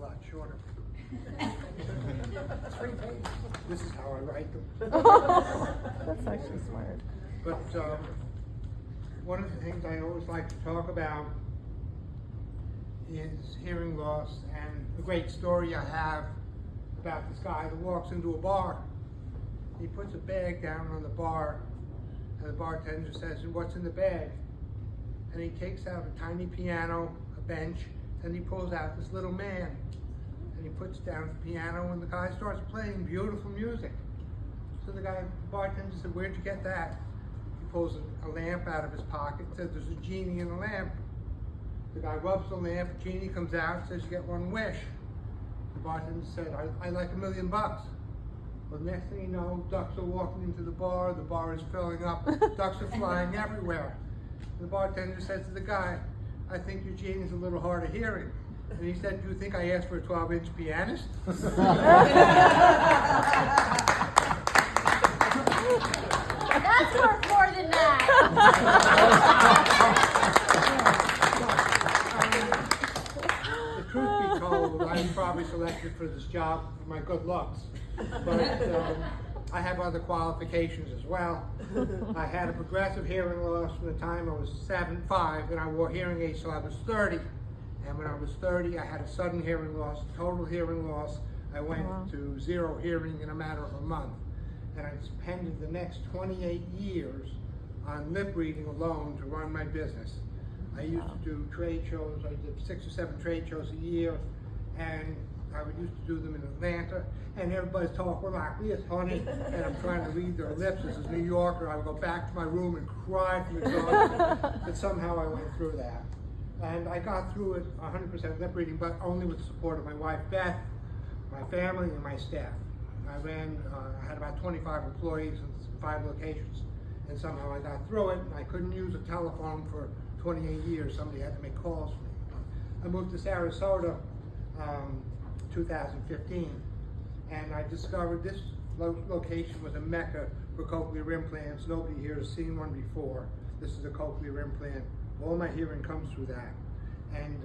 lot shorter. 3 pages. This is how I write them. That's actually smart. But one of the things I always like to talk about is hearing loss, and a great story I have about this guy that walks into a bar. He puts a bag down on the bar, and the bartender says, "What's in the bag?" And he takes out a tiny piano, a bench, and he pulls out this little man. And he puts down the piano, and the guy starts playing beautiful music. So the bartender said, "Where'd you get that?" He pulls a lamp out of his pocket, says, "There's a genie in the lamp." The guy rubs the lamp, the genie comes out, says, "You get one wish." The bartender said, I like $1 million. Well, the next thing you know, ducks are walking into the bar is filling up, ducks are flying everywhere. The bartender says to the guy, "I think your genie's a little hard of hearing." And he said, "Do you think I asked for a 12-inch pianist?" That's worth more than that. The truth be told, I was probably selected for this job for my good looks, but I have other qualifications as well. I had a progressive hearing loss from the time I was 5, and I wore hearing aids till I was 30. And when I was 30, I had a sudden hearing loss, total hearing loss. I went to 0 hearing in a matter of a month. And I spent the next 28 years on lip reading alone to run my business. I used to do trade shows. I did 6 or 7 trade shows a year, and I used to do them in Atlanta, and everybody's talking like this, honey, and I'm trying to read their lips. This is New Yorker. I would go back to my room and cry from exhaustion, but somehow I went through that. And I got through it 100% lip reading, but only with the support of my wife, Beth, my family, and my staff. I had about 25 employees in 5 locations, and somehow I got through it. I couldn't use a telephone for 28 years. Somebody had to make calls for me. I moved to Sarasota 2015, and I discovered this location was a mecca for cochlear implants. Nobody here has seen one before. This is a cochlear implant. All my hearing comes through that. And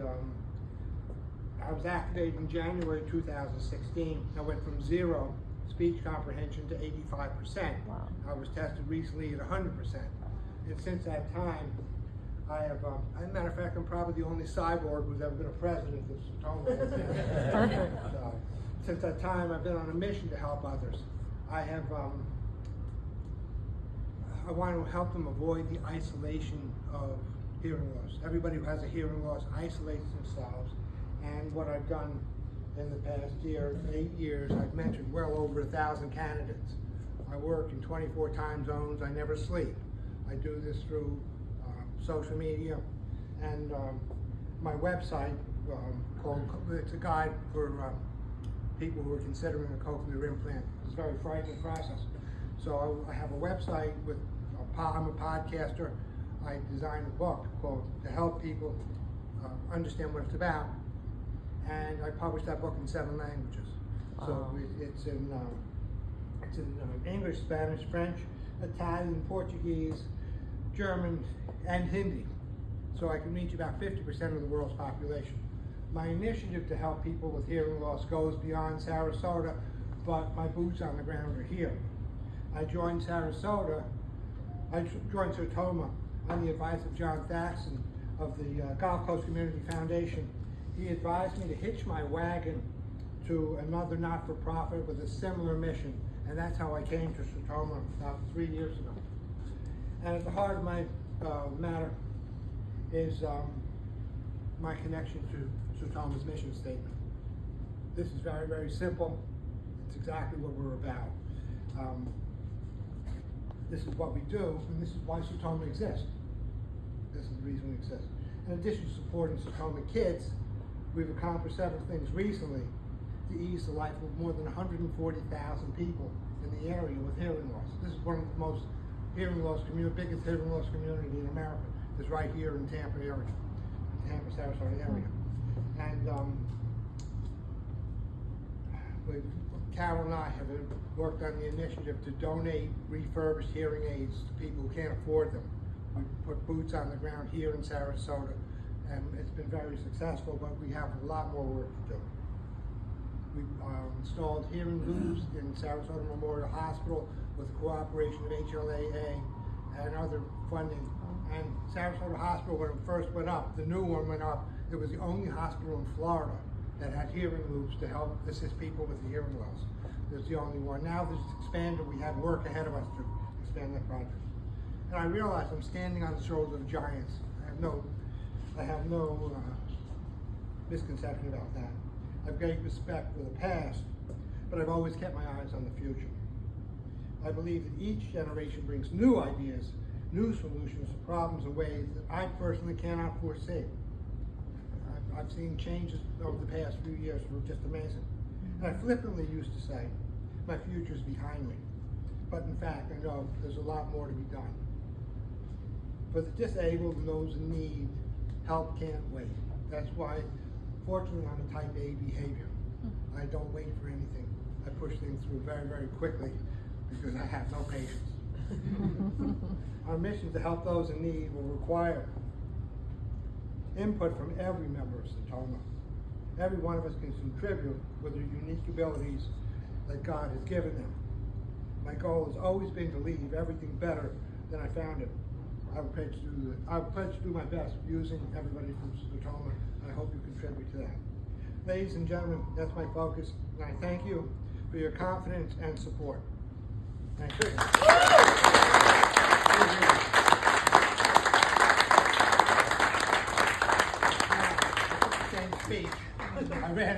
I was activated in January 2016. I went from 0 speech comprehension to 85%. Wow. I was tested recently at 100%. And since that time, I have, as a matter of fact, I'm probably the only cyborg who's ever been a president of Sertoma. Perfect. Since that time, I've been on a mission to help others. I want to help them avoid the isolation of hearing loss. Everybody who has a hearing loss isolates themselves. And what I've done in the past 8 years, I've mentioned well over 1,000 candidates. I work in 24 time zones. I never sleep. I do this through social media, and my website it's a guide for people who are considering a cochlear implant. It's a very frightening process. So I have a website with, I'm a podcaster. I designed a book called To Help People Understand What It's About, and I published that book in 7 languages. So it's in English, Spanish, French, Italian, Portuguese, German, and Hindi, so I can reach about 50% of the world's population. My initiative to help people with hearing loss goes beyond Sarasota, but my boots on the ground are here. I joined Sertoma on the advice of John Thaxton of the Gulf Coast Community Foundation. He advised me to hitch my wagon to another not-for-profit with a similar mission, and that's how I came to Sertoma about 3 years ago. And at the heart of my matter is my connection to Sertoma's mission statement. This is very, very simple. It's exactly what we're about. This is what we do, and this is why Sertoma exists. This is the reason we exist. In addition to supporting Sertoma Kids, we've accomplished several things recently to ease the life of more than 140,000 people in the area with hearing loss. This is one of the most biggest hearing loss community in America. Is right here in Tampa area, Tampa, Sarasota area. And Carol and I have worked on the initiative to donate refurbished hearing aids to people who can't afford them. We put boots on the ground here in Sarasota, and it's been very successful, but we have a lot more work to do. We installed hearing loops in Sarasota Memorial Hospital with the cooperation of HLAA and other funding. And Sarasota Hospital, when it first went up, the new one went up, it was the only hospital in Florida that had hearing loops to help assist people with the hearing loss. It's the only one. Now this is expanded, we have work ahead of us to expand that project. And I realize I'm standing on the shoulders of giants. I have no misconception about that. I have great respect for the past, but I've always kept my eyes on the future. I believe that each generation brings new ideas, new solutions to problems in ways that I personally cannot foresee. I've seen changes over the past few years that were just amazing. And I flippantly used to say, my future's behind me. But in fact, I know there's a lot more to be done. For the disabled and those in need, help can't wait. That's why, fortunately, I'm a type A behavior. I don't wait for anything. I push things through very, very quickly because I have no patience. Our mission to help those in need will require input from every member of Sertoma. Every one of us can contribute with their unique abilities that God has given them. My goal has always been to leave everything better than I found it. I will pledge to do my best using everybody from Sertoma, and I hope you contribute to that. Ladies and gentlemen, that's my focus, and I thank you for your confidence and support. Thank you. Same speech. I ran